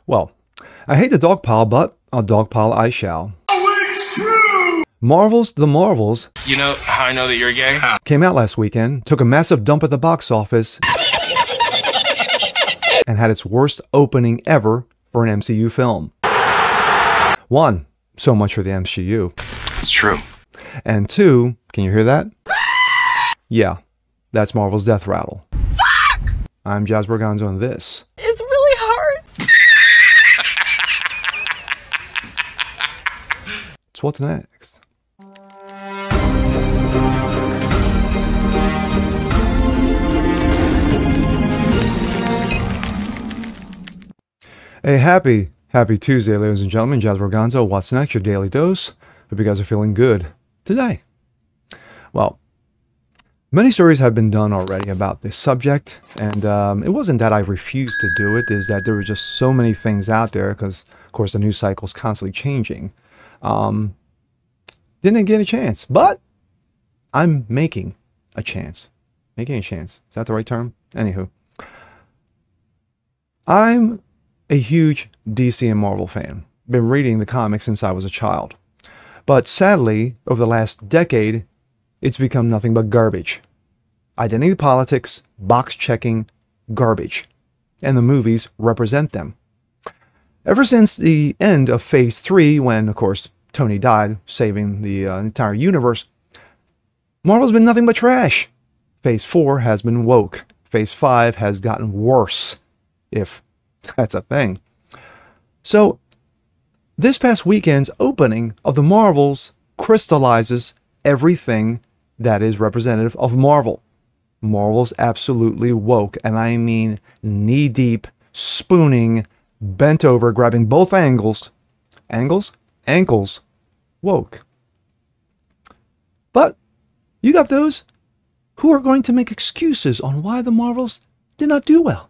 Well, I hate the dog pile, but a dog pile I shall. Oh, it's true! Marvel's The Marvels. You know how I know that you're gay? Came out last weekend, took a massive dump at the box office, and had its worst opening ever for an MCU film. One, so much for the MCU. It's true. And two, can you hear that? Yeah, that's Marvel's Death Rattle. Fuck! I'm Jazz Berganzo, and this It's really hard. is What's Next. A happy Tuesday, ladies and gentlemen. Jazz Berganzo, What's Next, your daily dose. Hope you guys are feeling good today. Well, many stories have been done already about this subject, and it wasn't that I refused to do it, is that there were just so many things out there, because, of course, the news cycle is constantly changing. Didn't get a chance, but I'm making a chance. Making a chance. Is that the right term? Anywho. I'm a huge DC and Marvel fan. Been reading the comics since I was a child. But sadly, over the last decade, it's become nothing but garbage. Identity politics, box checking, garbage. And the movies represent them. Ever since the end of Phase 3, when, of course, Tony died, saving the entire universe, Marvel's been nothing but trash. Phase 4 has been woke. Phase 5 has gotten worse, if that's a thing. So, this past weekend's opening of the Marvels crystallizes everything that is representative of Marvel. Marvel's absolutely woke, and I mean knee-deep, spooning, bent over, grabbing both ankles, woke. But you got those who are going to make excuses on why the Marvels did not do well.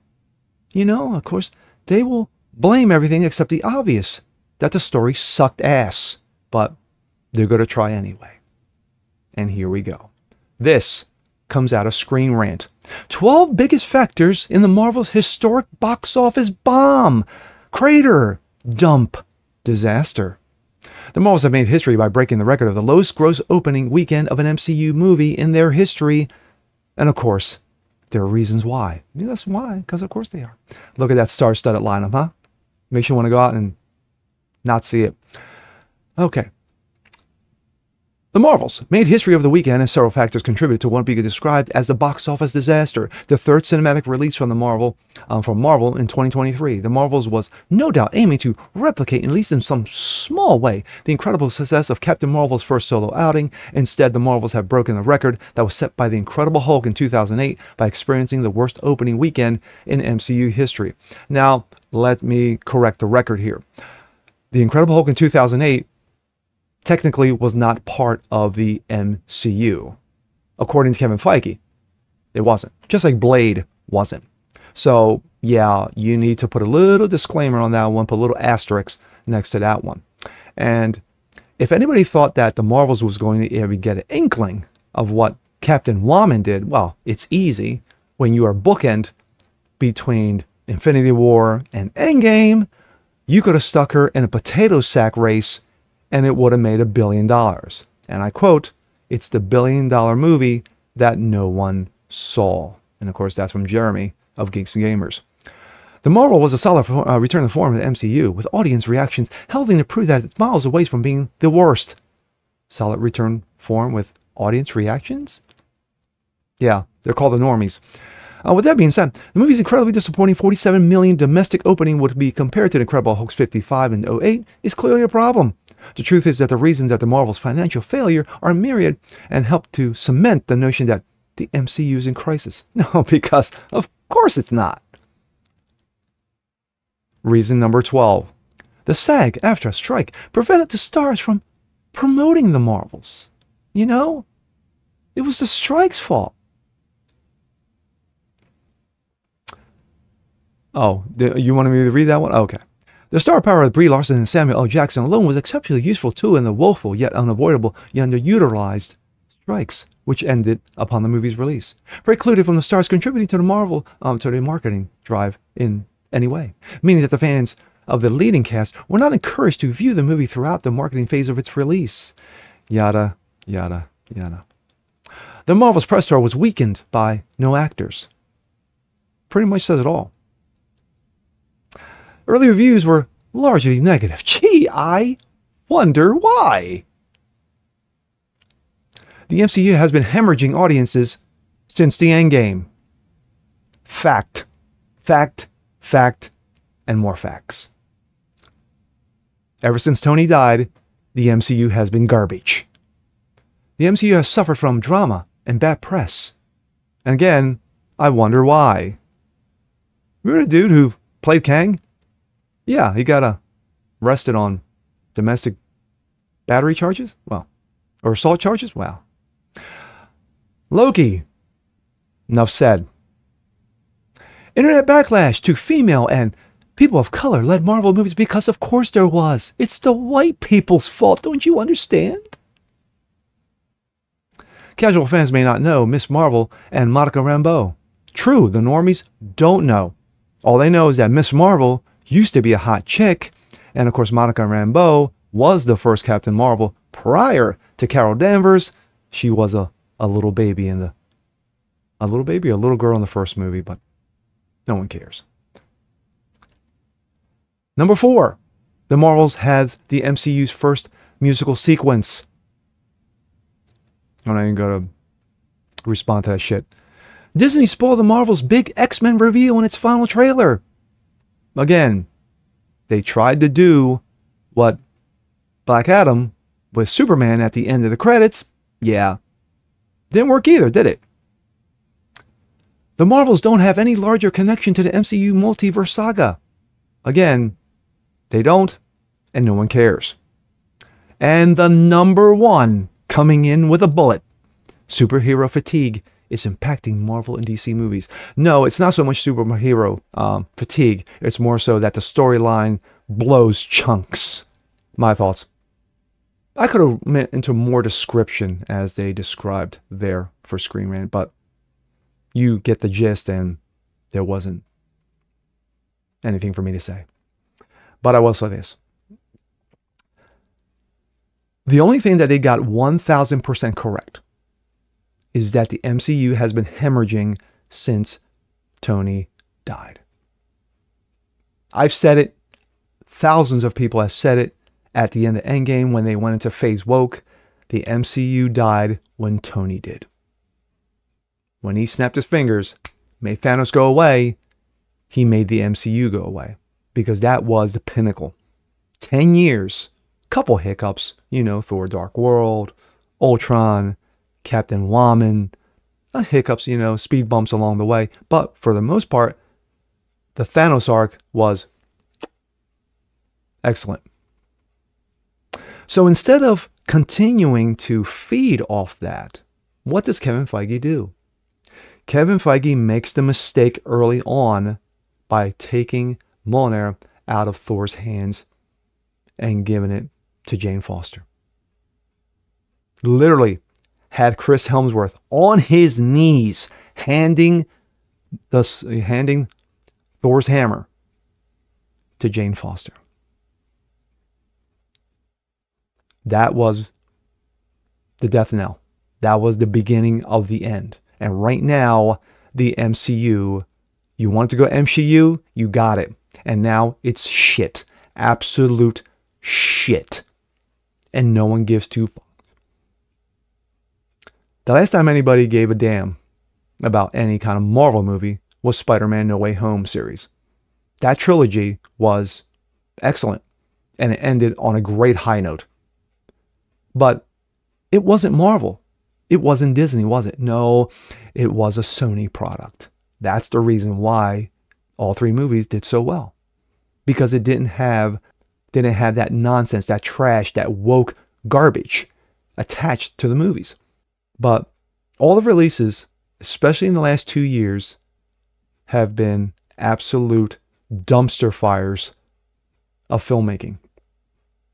You know, of course, they will blame everything except the obvious, that the story sucked ass. But they're going to try anyway. And here we go. This comes out of Screen Rant. 12 biggest factors in the Marvel's historic box office bomb, crater, dump, disaster. The Marvels have made history by breaking the record of the lowest gross opening weekend of an MCU movie in their history. And of course, there are reasons why. That's why, because of course they are. Look at that star-studded lineup, huh? Makes you want to go out and not see it. Okay. The Marvels made history over the weekend, and several factors contributed to what we could describe as the box office disaster. The third cinematic release from Marvel in 2023. The Marvels was no doubt aiming to replicate, at least in some small way, the incredible success of Captain Marvel's first solo outing. Instead, the Marvels have broken the record that was set by the Incredible Hulk in 2008 by experiencing the worst opening weekend in MCU history. Now, let me correct the record here. The Incredible Hulk in 2008 technically was not part of the MCU. According to Kevin Feige, it wasn't. Just like Blade wasn't. So, yeah, you need to put a little disclaimer on that one, put a little asterisk next to that one. And if anybody thought that the Marvels was going to ever get an inkling of what Captain Woman did, well, it's easy. When you are bookend between Infinity War and Endgame, you could have stuck her in a potato sack race and it would have made $1 billion. And I quote, "It's the $1 billion movie that no one saw." And of course, that's from Jeremy of Geeks and Gamers. The Marvel was a solid return to form of the MCU, with audience reactions helping to prove that it's miles away from being the worst. Solid return form with audience reactions? Yeah, they're called the normies. With that being said, the movie's incredibly disappointing $47 million domestic opening would be compared to the Incredible Hulk's $55 in 2008 is clearly a problem. The truth is that the reasons that the Marvel's financial failure are myriad and help to cement the notion that the MCU is in crisis. No, because of course it's not. Reason number 12. The SAG-AFTRA strike prevented the stars from promoting the Marvels. You know, it was the strike's fault. Oh, you wanted me to read that one? Okay. The star power of Brie Larson and Samuel L. Jackson alone was an exceptionally useful tool in the woeful yet unavoidable yet underutilized strikes, which ended upon the movie's release. Precluded from the stars contributing to the Marvel to the marketing drive in any way, meaning that the fans of the leading cast were not encouraged to view the movie throughout the marketing phase of its release. Yada, yada, yada. The Marvel's press tour was weakened by no actors. Pretty much says it all. Early reviews were largely negative. Gee, I wonder why. The MCU has been hemorrhaging audiences since the Endgame. Fact, fact, fact, and more facts. Ever since Tony died, the MCU has been garbage. The MCU has suffered from drama and bad press. And again, I wonder why. Remember the dude who played Kang? Yeah, he got arrested on domestic battery charges? Well, or assault charges? Wow. Loki. Enough said. Internet backlash to female and people of color led Marvel movies because of course there was. It's the white people's fault. Don't you understand? Casual fans may not know Miss Marvel and Monica Rambeau. True, the normies don't know. All they know is that Miss Marvel used to be a hot chick, and of course Monica Rambeau was the first Captain Marvel prior to Carol Danvers. She was a little baby in a little girl in the first movie, but no one cares. Number 4, the Marvels had the MCU's first musical sequence. I'm not even going to respond to that shit. Disney spoiled the Marvels' big X-Men reveal in its final trailer. Again, they tried to do what Black Adam with Superman at the end of the credits. Yeah. Didn't work either, did it? The Marvels don't have any larger connection to the MCU multiverse saga. Again, they don't, and no one cares. And the number 1 coming in with a bullet. Superhero fatigue is impacting Marvel and DC movies. No, it's not so much superhero fatigue. It's more so that the storyline blows chunks. My thoughts. I could have went into more description as they described there for Screen Rant, but you get the gist and there wasn't anything for me to say. But I will say this. The only thing that they got 1000% correct is that the MCU has been hemorrhaging since Tony died. I've said it. Thousands of people have said it at the end of Endgame when they went into phase woke. The MCU died when Tony did. When he snapped his fingers, made Thanos go away, he made the MCU go away. Because that was the pinnacle. 10 years, couple hiccups, Thor Dark World, Ultron, Captain Woman, hiccups, speed bumps along the way. But for the most part, the Thanos arc was excellent. So instead of continuing to feed off that, what does Kevin Feige do? Kevin Feige makes the mistake early on by taking Mjolnir out of Thor's hands and giving it to Jane Foster. Literally had Chris Hemsworth on his knees handing Thor's hammer to Jane Foster. That was the death knell. That was the beginning of the end. And right now, the MCU, you want to go MCU, you got it. And now it's shit. Absolute shit. And no one gives two fucks. The last time anybody gave a damn about any kind of Marvel movie was Spider-Man No Way Home series. That trilogy was excellent. And it ended on a great high note. But it wasn't Marvel. It wasn't Disney, was it? No, it was a Sony product. That's the reason why all three movies did so well. Because it didn't have that nonsense, that trash, that woke garbage attached to the movies. But all the releases, especially in the last 2 years, have been absolute dumpster fires of filmmaking.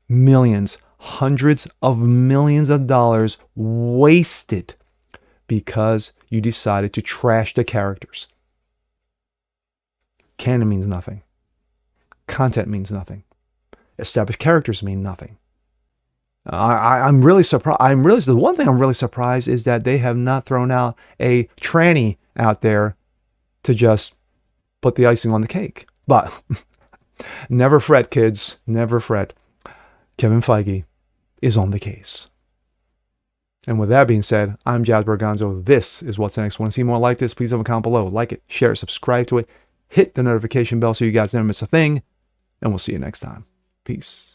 Millions, hundreds of millions of dollars wasted because you decided to trash the characters. Canon means nothing. content means nothing. Established characters mean nothing. I'm really surprised. The one thing I'm really surprised is that they have not thrown out a tranny out there to just put the icing on the cake. But never fret, kids. Never fret. Kevin Feige is on the case. And with that being said, I'm Jasper Gonzo. This is What's Next. Want to see more like this? Please leave a comment below. Like it, share it, subscribe to it. Hit the notification bell so you guys never miss a thing. And we'll see you next time. Peace.